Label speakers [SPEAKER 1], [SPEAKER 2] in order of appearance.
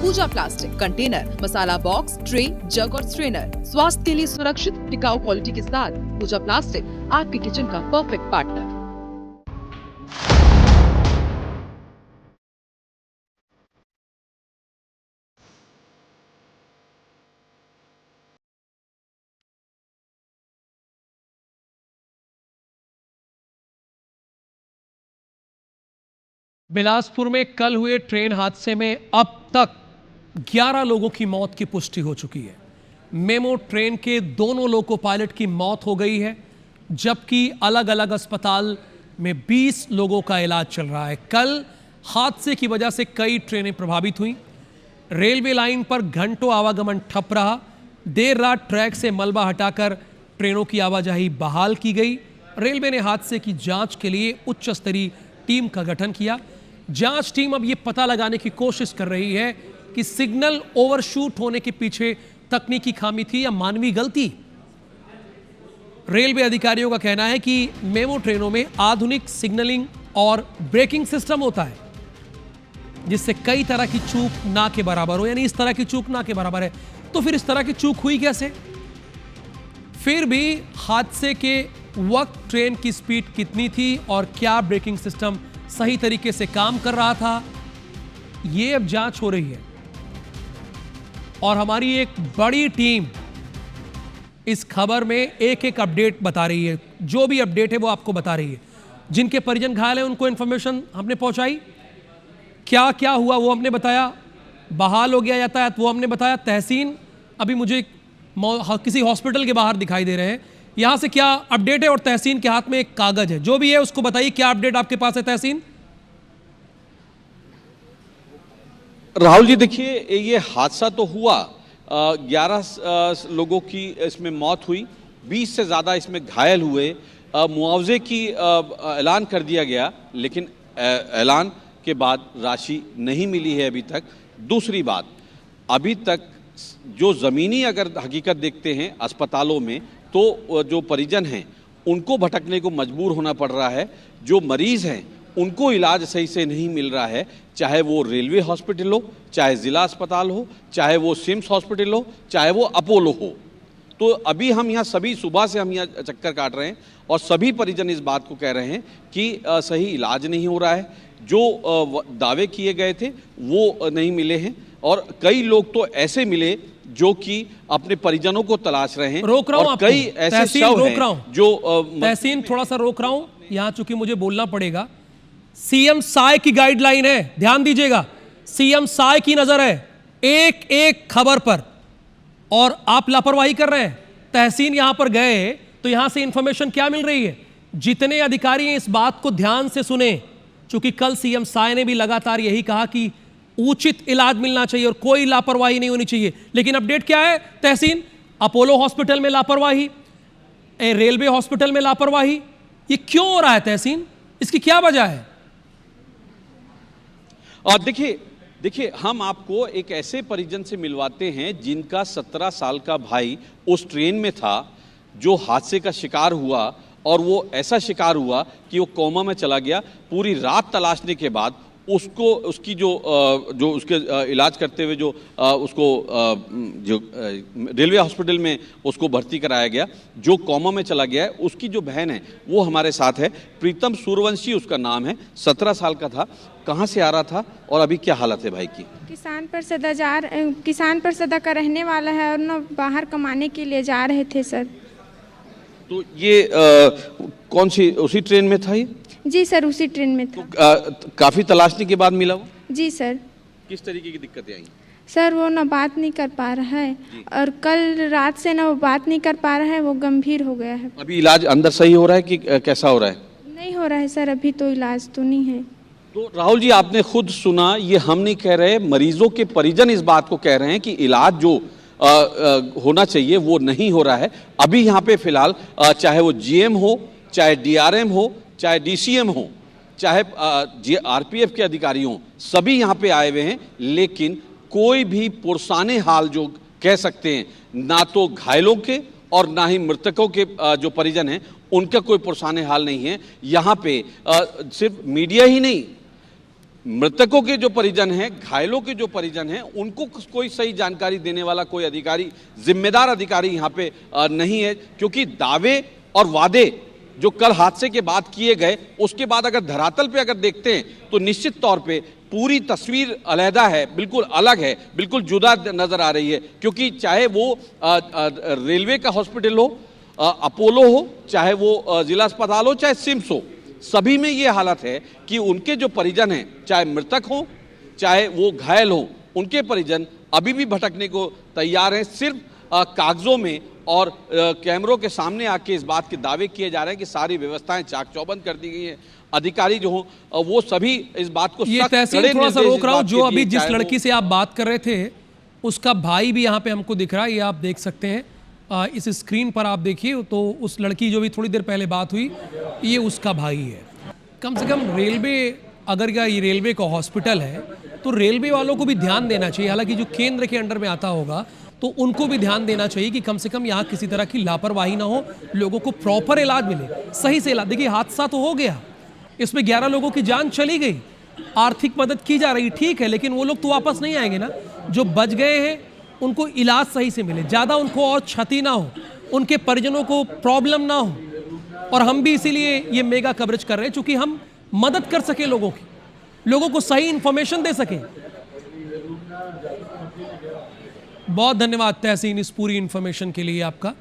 [SPEAKER 1] पूजा plastic, container, मसाला box, tray, जग और strainer. स्वास्थ्य के लिए सुरक्षित टिकाऊ क्वालिटी के साथ पूजा प्लास्टिक आपके किचन का परफेक्ट पार्टनर।
[SPEAKER 2] बिलासपुर में कल हुए ट्रेन हादसे में अब तक 11 लोगों की मौत की पुष्टि हो चुकी है। मेमो ट्रेन के दोनों लोको पायलट की मौत हो गई है, जबकि अलग अलग अस्पताल में 20 लोगों का इलाज चल रहा है। कल हादसे की वजह से कई ट्रेनें प्रभावित हुई। रेलवे लाइन पर घंटों आवागमन ठप रहा। देर रात ट्रैक से मलबा हटाकर ट्रेनों की आवाजाही बहाल की गई। रेलवे ने हादसे की जांच के लिए उच्च स्तरीय टीम का गठन किया। जांच टीम अब यह पता लगाने की कोशिश कर रही है कि सिग्नल ओवरशूट होने के पीछे तकनीकी खामी थी या मानवीय गलती। रेलवे अधिकारियों का कहना है कि मेमो ट्रेनों में आधुनिक सिग्नलिंग और ब्रेकिंग सिस्टम होता है, जिससे कई तरह की चूक ना के बराबर हो, यानी इस तरह की चूक ना के बराबर है। तो फिर इस तरह की चूक हुई कैसे? फिर भी हादसे के वक्त ट्रेन की स्पीड कितनी थी और क्या ब्रेकिंग सिस्टम सही तरीके से काम कर रहा था, यह अब जांच हो रही है। और हमारी एक बड़ी टीम इस खबर में एक एक अपडेट बता रही है। जो भी अपडेट है वो आपको बता रही है। जिनके परिजन घायल हैं उनको इंफॉर्मेशन हमने पहुंचाई। क्या क्या हुआ वो हमने बताया। बहाल हो गया यातायात वो हमने बताया। तहसीन अभी मुझे किसी हॉस्पिटल के बाहर दिखाई दे रहे हैं। यहां से क्या अपडेट है? और तहसीन के हाथ में एक कागज है। जो भी है उसको बताइए, क्या अपडेट आपके पास है तहसीन?
[SPEAKER 3] राहुल जी, देखिए, ये हादसा तो हुआ, 11 लोगों की इसमें मौत हुई, 20 से ज़्यादा इसमें घायल हुए। मुआवजे की ऐलान कर दिया गया, लेकिन ऐलान के बाद राशि नहीं मिली है अभी तक। दूसरी बात, अभी तक जो ज़मीनी अगर हकीकत देखते हैं अस्पतालों में, तो जो परिजन हैं उनको भटकने को मजबूर होना पड़ रहा है। जो मरीज़ हैं उनको इलाज सही से नहीं मिल रहा है, चाहे वो रेलवे हॉस्पिटल हो, चाहे ज़िला अस्पताल हो, चाहे वो सिम्स हॉस्पिटल हो, चाहे वो अपोलो हो। तो अभी हम यहाँ सभी सुबह से हम यहाँ चक्कर काट रहे हैं और सभी परिजन इस बात को कह रहे हैं कि सही इलाज नहीं हो रहा है। जो दावे किए गए थे वो नहीं मिले हैं और कई लोग तो ऐसे मिले जो कि अपने परिजनों को तलाश रहे हैं।
[SPEAKER 2] रोक रहा हूं आपको,
[SPEAKER 3] कई ऐसे शव हैं जो
[SPEAKER 2] तहसीन थोड़ा सा रोक रहा हूं यहां, चूंकि मुझे बोलना पड़ेगा। सीएम साय की गाइडलाइन है, ध्यान दीजिएगा। सीएम साय की नजर है एक एक खबर पर और आप लापरवाही कर रहे हैं। तहसीन यहां पर गए तो यहां से इंफॉर्मेशन क्या मिल रही है? जितने अधिकारी हैं इस बात को ध्यान से सुने, चूंकि कल सीएम साय ने भी लगातार यही कहा कि उचित इलाज मिलना चाहिए और कोई लापरवाही नहीं होनी चाहिए। लेकिन अपडेट क्या है तहसीन? अपोलो हॉस्पिटल में लापरवाही, रेलवे हॉस्पिटल में लापरवाही, ये क्यों हो रहा है तहसीन? इसकी क्या वजह है?
[SPEAKER 3] और देखिए, हम आपको एक ऐसे परिजन से मिलवाते हैं जिनका 17 साल का भाई उस ट्रेन में था जो हादसे का शिकार हुआ, और वो ऐसा शिकार हुआ कि वो कोमा में चला गया। पूरी रात तलाशने के बाद उसको उसकी जो उसके इलाज करते हुए जो रेलवे हॉस्पिटल में उसको भर्ती कराया गया, जो कोमा में चला गया है। उसकी जो बहन है वो हमारे साथ है, प्रीतम सूर्यवंशी उसका नाम है, 17 साल का था। कहाँ से आ रहा था और अभी क्या हालत है भाई की?
[SPEAKER 4] किसान परसदा का रहने वाला है और ना बाहर कमाने के लिए जा रहे थे सर।
[SPEAKER 3] तो ये कौन सी उसी ट्रेन में था ये?
[SPEAKER 4] जी सर, उसी ट्रेन में था।
[SPEAKER 3] तो काफी तलाशने के बाद मिला वो?
[SPEAKER 4] जी सर।
[SPEAKER 3] किस तरीके की दिक्कतें आई?
[SPEAKER 4] सर वो ना बात नहीं कर पा रहा है और कल रात से ना वो बात नहीं कर पा रहा है, वो गंभीर हो गया है।
[SPEAKER 3] अभी इलाज अंदर सही हो रहा है कि कैसा हो रहा है?
[SPEAKER 4] नहीं हो रहा है सर, अभी तो इलाज तो नहीं है।
[SPEAKER 3] तो राहुल जी, आपने खुद सुना, ये हम नहीं कह रहे, मरीजों के परिजन इस बात को कह रहे हैं कि इलाज जो होना चाहिए वो नहीं हो रहा है। अभी यहाँ पे फिलहाल चाहे वो जीएम हो, चाहे डीआरएम हो, चाहे डीसीएम हो, चाहे आरपीएफ के अधिकारी हों, सभी यहाँ पे आए हुए हैं, लेकिन कोई भी पुरसाने हाल जो कह सकते हैं, ना तो घायलों के और ना ही मृतकों के जो परिजन हैं उनका कोई पुरसाने हाल नहीं है। यहाँ पे सिर्फ मीडिया ही नहीं, मृतकों के जो परिजन हैं, घायलों के जो परिजन हैं, उनको कोई सही जानकारी देने वाला कोई अधिकारी, जिम्मेदार अधिकारी यहाँ पे नहीं है, क्योंकि दावे और वादे जो कल हादसे के बाद किए गए, उसके बाद अगर धरातल पे अगर देखते हैं तो निश्चित तौर पे पूरी तस्वीर अलहदा है, बिल्कुल अलग है, बिल्कुल जुदा नजर आ रही है। क्योंकि चाहे वो रेलवे का हॉस्पिटल हो, अपोलो हो, चाहे वो जिला अस्पताल हो, चाहे सिम्स हो, सभी में ये हालत है कि उनके जो परिजन हैं, चाहे मृतक हो चाहे वो घायल हो, उनके परिजन अभी भी भटकने को तैयार हैं। सिर्फ कागजों में और कैमरों के सामने आके इस बात के दावे किए जा रहे हैं कि सारी व्यवस्थाएं चाक चौबंद कर दी गई हैं। अधिकारी जो हो वो सभी इस बात को
[SPEAKER 2] ये तहसील थोड़ा सा रोक रहा हूं, जो अभी जिस लड़की से आप बात कर रहे थे उसका भाई भी यहाँ पे हमको दिख रहा है, ये आप देख सकते हैं इस स्क्रीन पर आप देखिए। तो उस लड़की जो भी थोड़ी देर पहले बात हुई, ये उसका भाई है। कम से कम रेलवे, अगर ये रेलवे का हॉस्पिटल है तो रेलवे वालों को भी ध्यान देना चाहिए। हालांकि जो केंद्र के अंडर में आता होगा तो उनको भी ध्यान देना चाहिए कि कम से कम यहाँ किसी तरह की लापरवाही ना हो, लोगों को प्रॉपर इलाज मिले, सही से इलाज। देखिए हादसा तो हो गया, इसमें 11 लोगों की जान चली गई, आर्थिक मदद की जा रही, ठीक है, लेकिन वो लोग तो वापस नहीं आएंगे ना। जो बच गए हैं उनको इलाज सही से मिले, ज़्यादा उनको और क्षति ना हो, उनके परिजनों को प्रॉब्लम ना हो। और हम भी इसीलिए ये मेगा कवरेज कर रहे हैं, चूंकि हम मदद कर सके लोगों की, लोगों को सही इंफॉर्मेशन दे सके। बहुत धन्यवाद तहसीन इस पूरी इंफॉर्मेशन के लिए आपका।